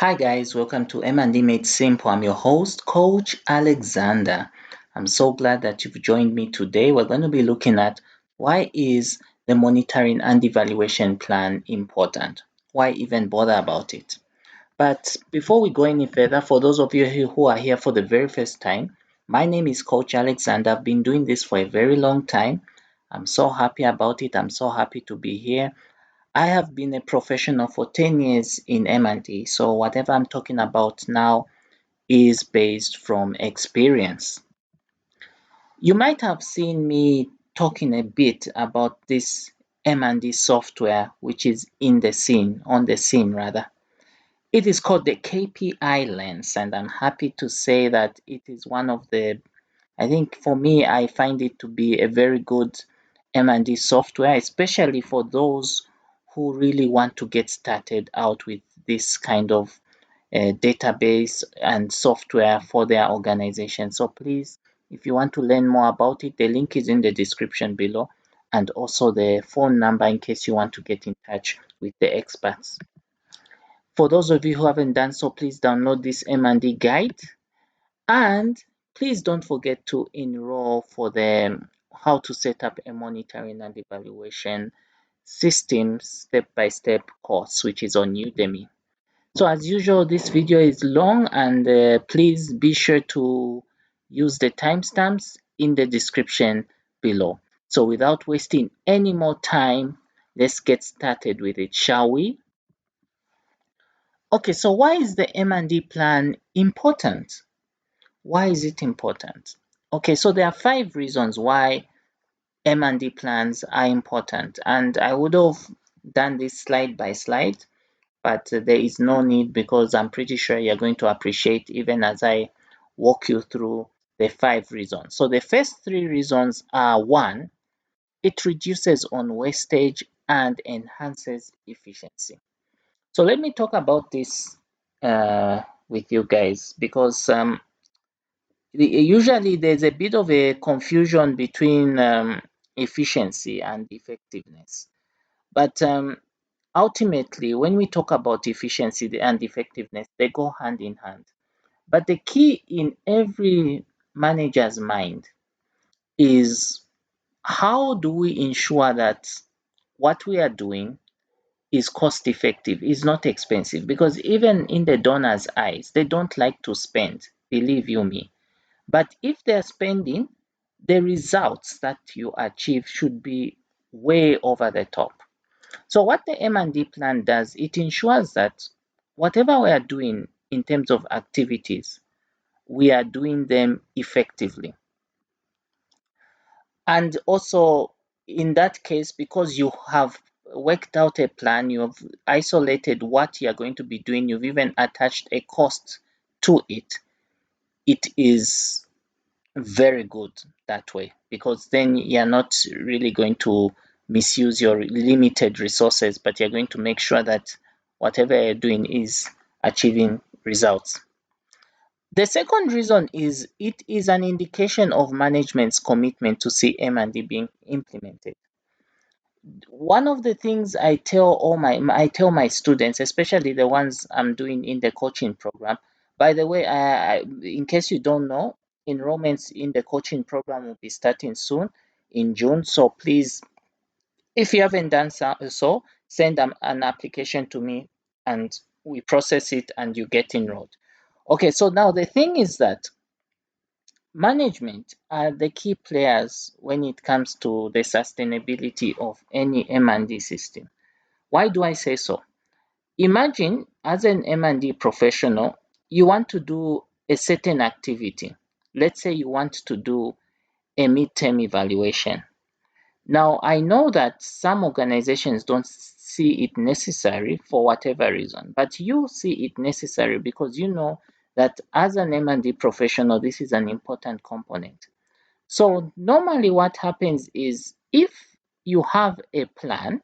Hi guys, welcome to M&D Made Simple. I'm your host, Coach Alexander. I'm so glad that you've joined me today. We're going to be looking at why is the monitoring and evaluation plan important? Why even bother about it? But before we go any further, for those of you who are here for the very first time, my name is Coach Alexander. I've been doing this for a very long time. I'm so happy about it. I'm so happy to be here. I have been a professional for 10 years in M&D, so whatever I'm talking about now is based from experience. You might have seen me talking a bit about this M&D software which is on the scene rather. It is called the KPI Lens, and I'm happy to say that it is one of the, I think for me, I find it to be a very good M&D software, especially for those who really want to get started out with this kind of database and software for their organization. So please, if you want to learn more about it, the link is in the description below, and also the phone number in case you want to get in touch with the experts. For those of you who haven't done so, please download this M&D guide, and please don't forget to enroll for the how to set up a monitoring and evaluation system step-by-step course, which is on Udemy. So as usual, this video is long, and please be sure to use the timestamps in the description below. So without wasting any more time, let's get started with it, shall we? Okay, so why is the M&D plan important? Why is it important? Okay, so there are 5 reasons why M&D plans are important, and I would have done this slide by slide, but there is no need because I'm pretty sure you're going to appreciate even as I walk you through the 5 reasons. So the first 3 reasons are: 1, it reduces on wastage and enhances efficiency. So let me talk about this with you guys, because usually there's a bit of a confusion between efficiency and effectiveness. But ultimately, when we talk about efficiency and effectiveness, they go hand in hand. But the key in every manager's mind is, how do we ensure that what we are doing is cost effective, is not expensive? Because even in the donor's eyes, they don't like to spend, believe you me. But if they're spending, the results that you achieve should be way over the top. So what the M&D plan does, it ensures that whatever we are doing in terms of activities, we are doing them effectively. And also, in that case, because you have worked out a plan, you have isolated what you are going to be doing, you've even attached a cost to it, it is very good that way, because then you're not really going to misuse your limited resources, but you're going to make sure that whatever you're doing is achieving results. The second reason is, it is an indication of management's commitment to see M&D being implemented. One of the things I tell my students, especially the ones I'm doing in the coaching program. By the way, in case you don't know, enrollments in the coaching program will be starting soon in June. So please, if you haven't done so, send an application to me and we process it and you get enrolled. Okay, so now the thing is that management are the key players when it comes to the sustainability of any M&D system. Why do I say so? Imagine, as an M&D professional, you want to do a certain activity. Let's say you want to do a midterm evaluation. Now, I know that some organizations don't see it necessary for whatever reason, but you see it necessary because you know that as an M&D professional, this is an important component. So normally what happens is, if you have a plan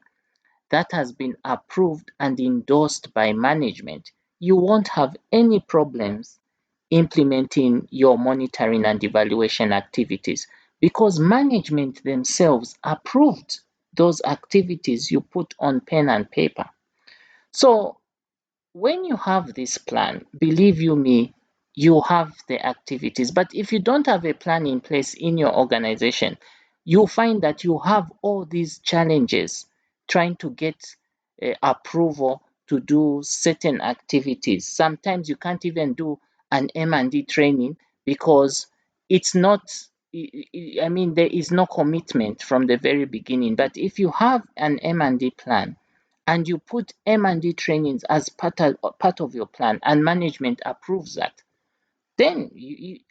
that has been approved and endorsed by management, you won't have any problems implementing your monitoring and evaluation activities, because management themselves approved those activities you put on pen and paper. So when you have this plan, believe you me, you have the activities. But if you don't have a plan in place in your organization, you'll find that you have all these challenges trying to get approval to do certain activities. Sometimes you can't even do an M&D training because it's not, I mean, there is no commitment from the very beginning. But if you have an M&D plan, and you put M&D trainings as part of your plan and management approves that, then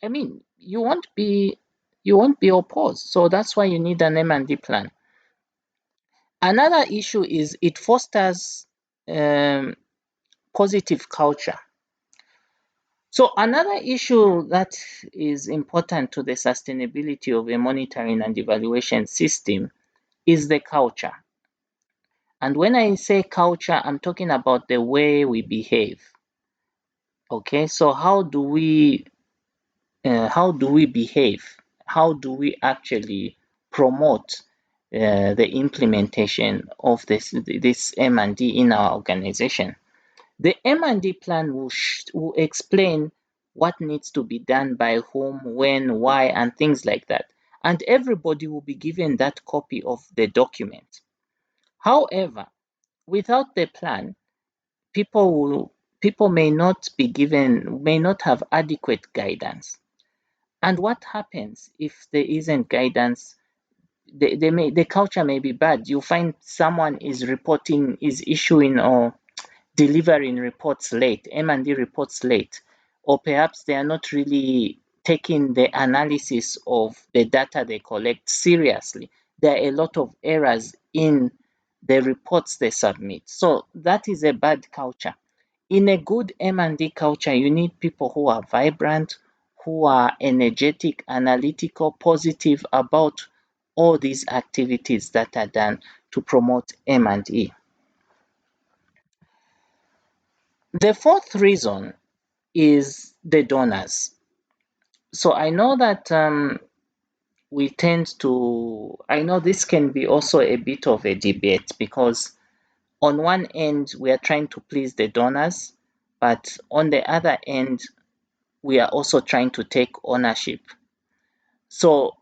I mean you won't be opposed. So that's why you need an M&D plan. Another issue is it fosters um, positive culture. So another issue that is important to the sustainability of a monitoring and evaluation system is the culture. And when I say culture, I'm talking about the way we behave. Okay, so how do we behave? How do we actually promote the implementation of this M&D in our organization? The M&D plan will explain what needs to be done by whom, when, why, and things like that. And everybody will be given that copy of the document. However, without the plan, people may not have adequate guidance. And what happens if there isn't guidance? The culture may be bad. You find someone is issuing or delivering reports late, M&D reports late, or perhaps they are not really taking the analysis of the data they collect seriously. There are a lot of errors in the reports they submit. So that is a bad culture. In a good M&D culture, you need people who are vibrant, who are energetic, analytical, positive about all these activities that are done to promote M&E. The fourth reason is the donors. So I know that I know this can be also a bit of a debate because on one end, we are trying to please the donors, but on the other end, we are also trying to take ownership. So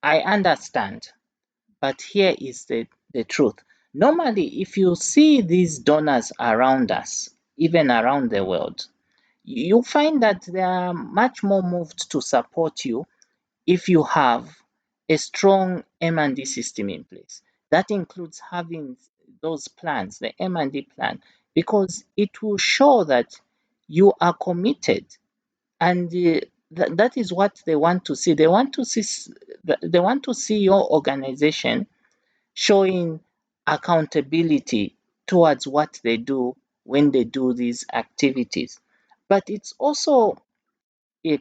I understand, but here is the truth. Normally, if you see these donors around us, even around the world, you find that they are much more moved to support you if you have a strong M&D system in place. That includes having those plans, the M&D plan, because it will show that you are committed, and that is what they want to see. They want to see your organization showing accountability towards what they do when they do these activities. But it's also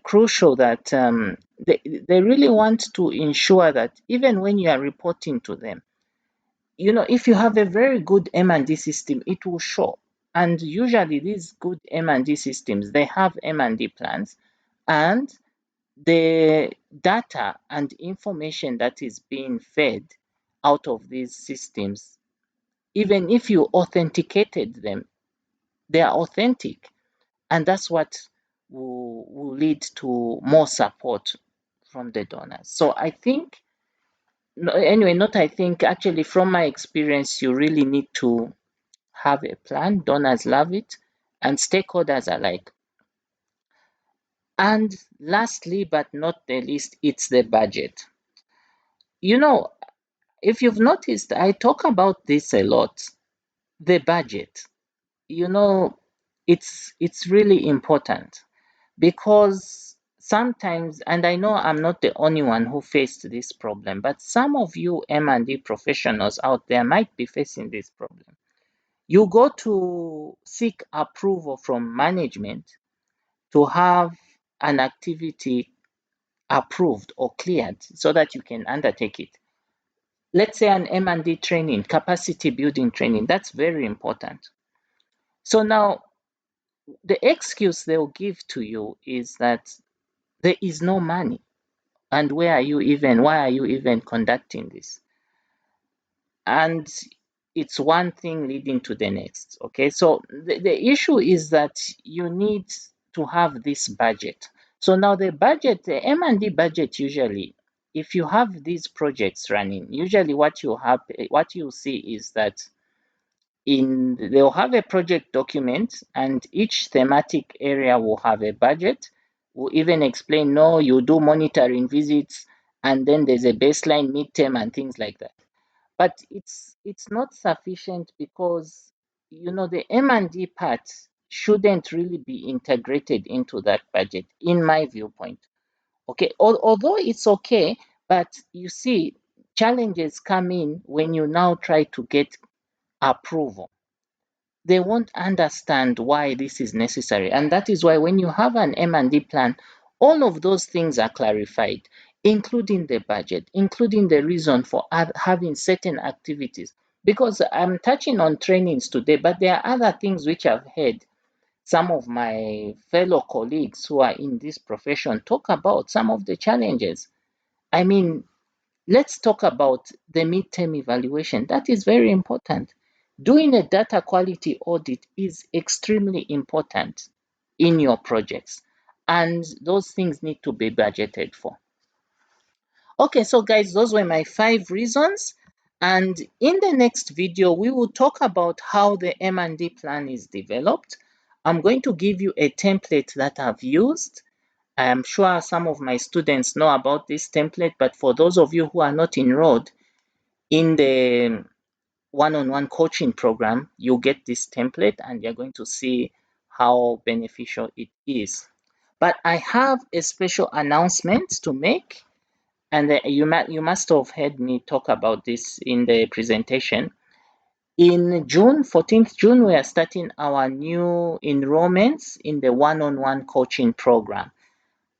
crucial that they really want to ensure that even when you are reporting to them, if you have a very good M&D system, it will show. And usually these good M&D systems, they have M&D plans, and the data and information that is being fed out of these systems, even if you authenticated them, they are authentic. And that's what will lead to more support from the donors. So I think, no, anyway, not I think, actually, from my experience, you really need to have a plan. Donors love it, and stakeholders alike. And lastly, but not the least, it's the budget. You know, if you've noticed, I talk about this a lot. The budget, you know, it's really important because sometimes, and I know I'm not the only one who faced this problem, but some of you M&D professionals out there might be facing this problem. You go to seek approval from management to have an activity approved or cleared so that you can undertake it. Let's say an M&D training, capacity building training, that's very important. So now the excuse they'll give to you is that there is no money. And why are you even conducting this? And it's one thing leading to the next. Okay, so the issue is that you need to have this budget. So now the budget, the M&D budget, usually if you have these projects running, usually what you see is that they'll have a project document, and each thematic area will have a budget. Will even explain, no, you do monitoring visits, and then there's a baseline, midterm, and things like that. But it's not sufficient, because the M&D part shouldn't really be integrated into that budget, in my viewpoint. Okay, although it's okay, but you see, challenges come in when you now try to get approval. They won't understand why this is necessary, and that is why when you have an M&D plan, all of those things are clarified, including the budget, including the reason for having certain activities. Because I'm touching on trainings today, but there are other things which I've heard some of my fellow colleagues who are in this profession talk about, some of the challenges. I mean, let's talk about the midterm evaluation. That is very important. Doing a data quality audit is extremely important in your projects, and those things need to be budgeted for. Okay, so guys, those were my 5 reasons. And in the next video, we will talk about how the M&D plan is developed. I'm going to give you a template that I've used. I am sure some of my students know about this template, but for those of you who are not enrolled in the one-on-one coaching program, you'll get this template and you're going to see how beneficial it is. But I have a special announcement to make, and you must have heard me talk about this in the presentation. In June, 14th June, we are starting our new enrollments in the one-on-one coaching program.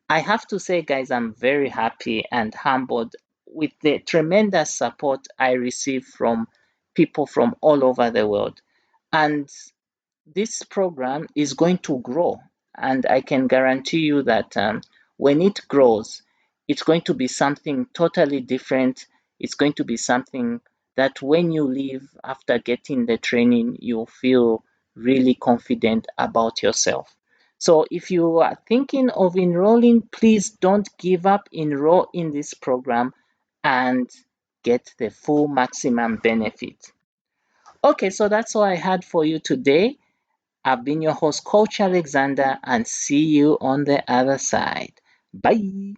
I have to say, guys, I'm very happy and humbled with the tremendous support I receive from people from all over the world. And this program is going to grow, and I can guarantee you that when it grows, it's going to be something totally different. It's going to be something that when you leave after getting the training, you'll feel really confident about yourself. So if you are thinking of enrolling, please don't give up. Enroll in this program and get the full maximum benefit. Okay, so that's all I had for you today. I've been your host, Coach Alexander, and see you on the other side. Bye.